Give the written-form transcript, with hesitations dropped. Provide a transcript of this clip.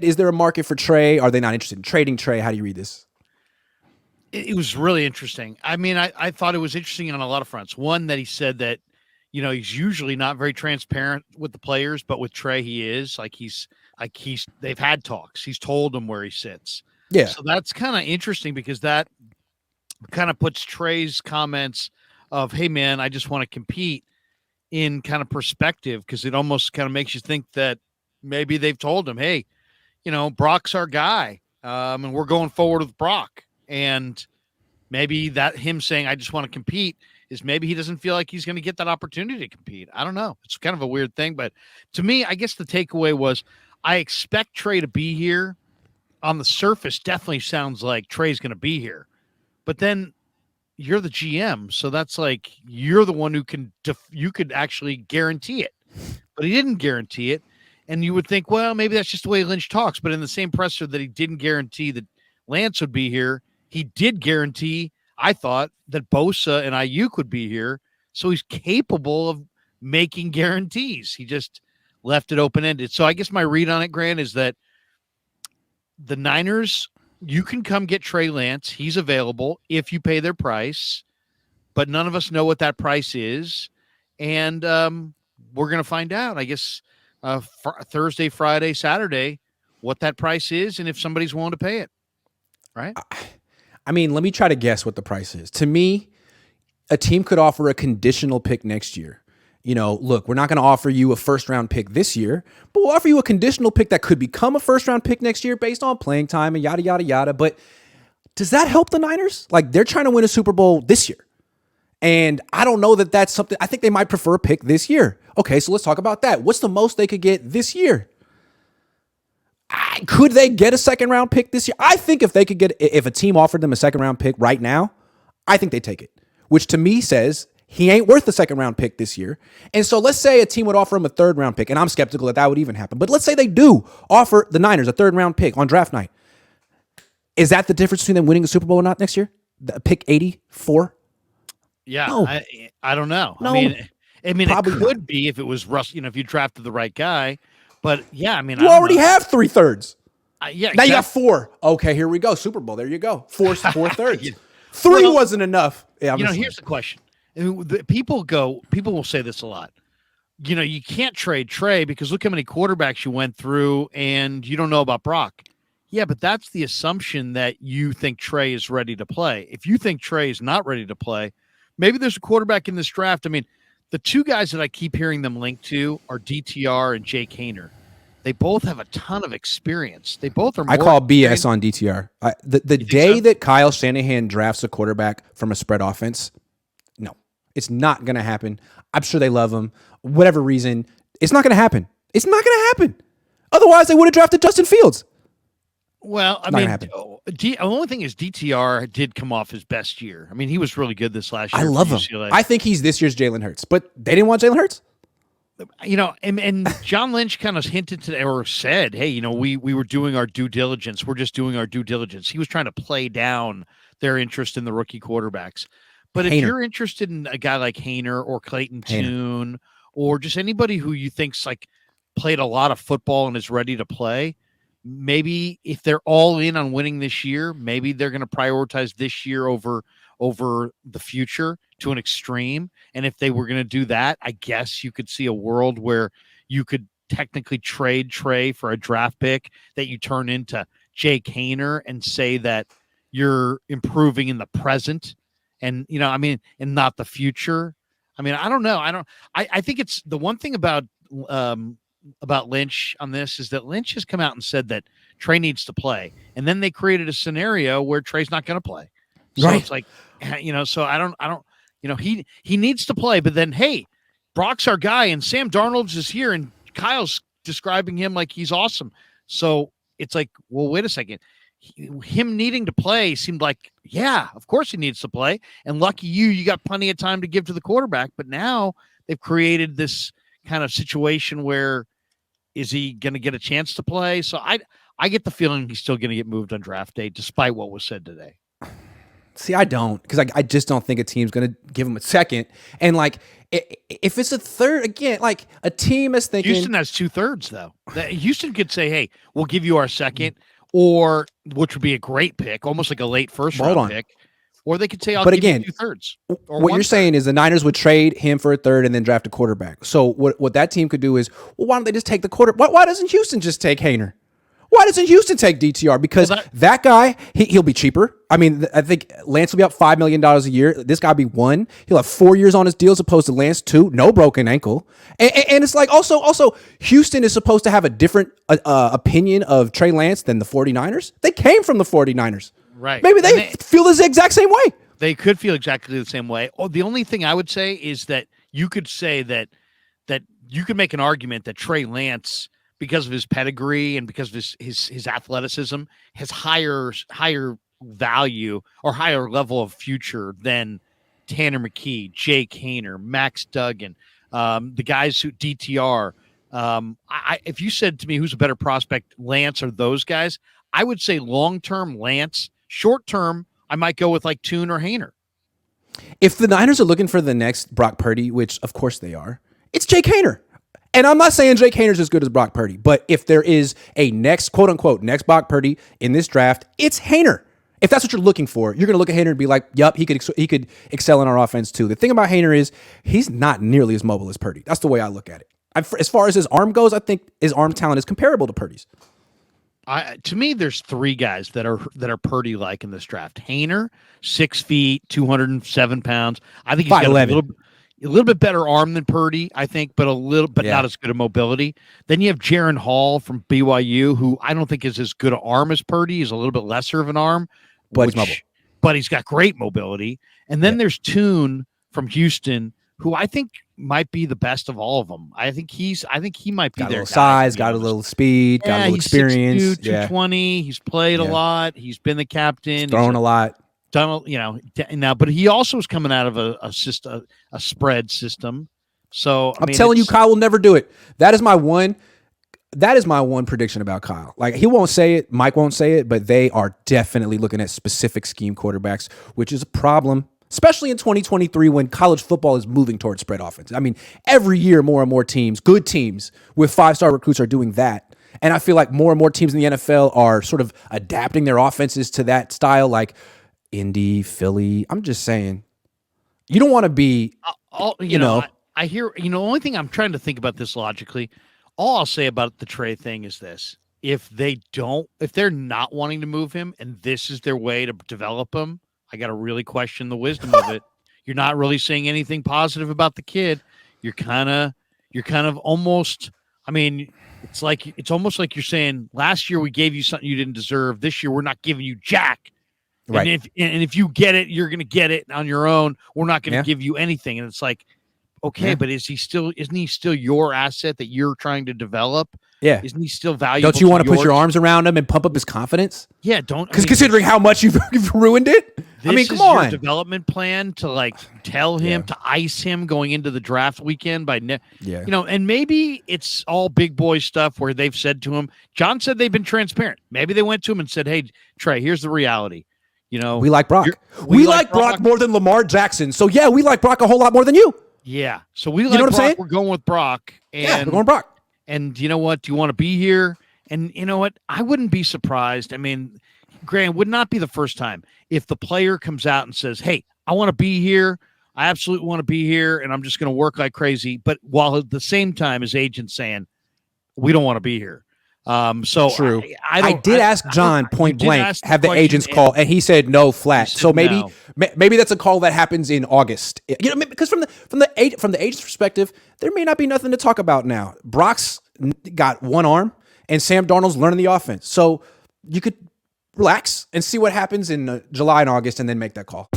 Is there a market for Trey? Are they not interested in trading Trey? How do you read this? It was really interesting. I mean, I thought it was interesting on a lot of fronts. One, that he said that, he's usually not very transparent with the players, but with Trey, he is. They've had talks. He's told them where he sits. Yeah. So that's kind of interesting because that kind of puts Trey's comments of, hey, man, I just want to compete in kind of perspective, because it almost kind of makes you think that maybe they've told him, hey, Brock's our guy, and we're going forward with Brock. And maybe that him saying, I just want to compete, is maybe he doesn't feel like he's going to get that opportunity to compete. I don't know. It's kind of a weird thing. But to me, I guess the takeaway was I expect Trey to be here. On the surface, definitely sounds like Trey's going to be here. But then you're the GM, so that's like you're the one who you could actually guarantee it. But he didn't guarantee it. And you would think, well, maybe that's just the way Lynch talks. But in the same presser that he didn't guarantee that Lance would be here, he did guarantee, I thought, that Bosa and Ayuk would be here. So he's capable of making guarantees. He just left it open-ended. So I guess my read on it, Grant, is that the Niners, you can come get Trey Lance. He's available if you pay their price. But none of us know what that price is. And we're going to find out, I guess, Thursday, Friday, Saturday, what that price is and if somebody's willing to pay it. Right? I mean, let me try to guess what the price is. To me, a team could offer a conditional pick next year. Look, we're not going to offer you a first-round pick this year, but we'll offer you a conditional pick that could become a first-round pick next year based on playing time and yada, yada, yada. But does that help the Niners? Like, they're trying to win a Super Bowl this year. And I don't know that that's something. I think they might prefer a pick this year. Okay, so let's talk about that. What's the most they could get this year? Could they get a second-round pick this year? I think if a team offered them a second-round pick right now, I think they'd take it, which to me says he ain't worth the second-round pick this year. And so let's say a team would offer him a third-round pick, and I'm skeptical that would even happen. But let's say they do offer the Niners a third-round pick on draft night. Is that the difference between them winning a Super Bowl or not next year? Pick 84? Yeah, no. I don't know. No, I mean, it could be if it was Russ. If you drafted the right guy. But yeah, I mean, you already have 3/3. Yeah, now you got 4. Okay, here we go. Super Bowl. There you go. 4 thirds. 3 wasn't enough. Yeah, here's the question. People will say this a lot. You can't trade Trey because look how many quarterbacks you went through and you don't know about Brock. Yeah, but that's the assumption that you think Trey is ready to play. If you think Trey is not ready to play, maybe there's a quarterback in this draft. I mean, the two guys that I keep hearing them linked to are DTR and Jake Haener. They both have a ton of experience. They both are. I call BS on DTR. The day that Kyle Shanahan drafts a quarterback from a spread offense, no, it's not going to happen. I'm sure they love him. Whatever reason, it's not going to happen. It's not going to happen. Otherwise, they would have drafted Justin Fields. Well, I mean, the only thing is DTR did come off his best year. I mean, he was really good this last year. I love him. UCLA. I think he's this year's Jalen Hurts, but they didn't want Jalen Hurts. And John Lynch kind of hinted to or said, hey, we were doing our due diligence. We're just doing our due diligence. He was trying to play down their interest in the rookie quarterbacks. But if you're interested in a guy like Haener or Clayton Tune or just anybody who you think's like played a lot of football and is ready to play, maybe if they're all in on winning this year, maybe they're going to prioritize this year over the future to an extreme. And if they were going to do that, I guess you could see a world where you could technically trade Trey for a draft pick that you turn into Jake Haener and say that you're improving in the present and, and not the future. I mean, I don't know. I think it's the one thing about Lynch on this is that Lynch has come out and said that Trey needs to play. And then they created a scenario where Trey's not going to play. So It's like, so I don't, he needs to play, but then, hey, Brock's our guy and Sam Darnold is here and Kyle's describing him like he's awesome. So it's like, well, wait a second. Him needing to play seemed like, yeah, of course he needs to play. And lucky you got plenty of time to give to the quarterback. But now they've created this kind of situation where is he going to get a chance to play? So I get the feeling he's still going to get moved on draft day, despite what was said today. See, I don't, because I just don't think a team's going to give him a second. And like, if it's a third, again, like a team is thinking. Houston has 2/3 though. Houston could say, "Hey, we'll give you our second," or which would be a great pick, almost like a late first round pick. Or they could say, "I'll give you 2/3." What you're saying is the Niners would trade him for a third and then draft a quarterback. So what that team could do is, well, why don't they just take the quarterback? Why doesn't Houston just take Haener? Why doesn't Houston take DTR? Because that guy, he'll be cheaper. I mean, I think Lance will be up $5 million a year. This guy will be $1 million. He'll have 4 years on his deal as opposed to Lance 2. No broken ankle. And it's like also Houston is supposed to have a different opinion of Trey Lance than the 49ers. They came from the 49ers. Right. Maybe they feel the exact same way. They could feel exactly the same way. Oh, the only thing I would say is that you could say that you could make an argument that Trey Lance, because of his pedigree and because of his athleticism, has higher value or higher level of future than Tanner McKee, Jake Haener, Max Duggan, the guys who DTR. If you said to me who's a better prospect, Lance or those guys, I would say long-term Lance. Short-term, I might go with like Tune or Haener. If the Niners are looking for the next Brock Purdy, which of course they are, it's Jake Haener. And I'm not saying Jake Haener's as good as Brock Purdy, but if there is a next, quote unquote, next Brock Purdy in this draft, it's Haener. If that's what you're looking for, you're going to look at Haener and be like, yup, he could excel in our offense too. The thing about Haener is he's not nearly as mobile as Purdy. That's the way I look at it. As far as his arm goes, I think his arm talent is comparable to Purdy's. To me, there's 3 guys that are Purdy-like in this draft. Haener, 6 feet, 207 pounds. I think he's got a little bit better arm than Purdy, I think, but not as good a mobility. Then you have Jaron Hall from BYU, who I don't think is as good an arm as Purdy. He's a little bit lesser of an arm, but he's mobile. But he's got great mobility. And then there's Tune from Houston, who I think might be the best of all of them. I think he might be got their a little size, got a little speed, got a little experience. 6'2", 220. He's played a lot. He's been the captain. He's thrown a lot. Done, now, but he also is coming out of a spread system. So I'm telling you, Kyle will never do it. That is my one prediction about Kyle. Like, he won't say it, Mike won't say it, but they are definitely looking at specific scheme quarterbacks, which is a problem, especially in 2023 when college football is moving towards spread offense. I mean, every year more and more teams, good teams with 5-star recruits, are doing that. And I feel like more and more teams in the NFL are sort of adapting their offenses to that style, like Indy, Philly. I'm just saying, you don't want to be, I hear, the only thing I'm trying to think about this logically, all I'll say about the Trey thing is this. If they're not wanting to move him and this is their way to develop him, I got to really question the wisdom of it. You're not really saying anything positive about the kid. You're kind of almost, I mean, it's almost like you're saying last year we gave you something you didn't deserve. This year we're not giving you jack. Right. And if you get it, you're going to get it on your own. We're not going to give you anything. And it's like, okay, but isn't he still your asset that you're trying to develop? Yeah. Isn't he still valuable? Don't you want to put your arms around him and pump up his confidence? Yeah, because considering how much you've ruined it. I mean, come on. Your development plan to like tell him to ice him going into the draft weekend and maybe it's all big boy stuff where they've said to him. John said they've been transparent. Maybe they went to him and said, "Hey, Trey, here's the reality. We like Brock. We like Brock more than Lamar Jackson. So yeah, we like Brock a whole lot more than you." Yeah. So we like Brock. Saying? We're going with Brock. And, we're going Brock. And you know what? Do you want to be here? And you know what? I wouldn't be surprised. I mean, Grant, would not be the first time if the player comes out and says, "Hey, I want to be here. I absolutely want to be here, and I'm just going to work like crazy." But while at the same time, his agent saying, "We don't want to be here." So true. I did ask John point blank, have the agents call, and he said no flat. So maybe that's a call that happens in August. Because from the agent's perspective, there may not be nothing to talk about now. Brock's got one arm, and Sam Darnold's learning the offense. So you could relax and see what happens in July and August, and then make that call.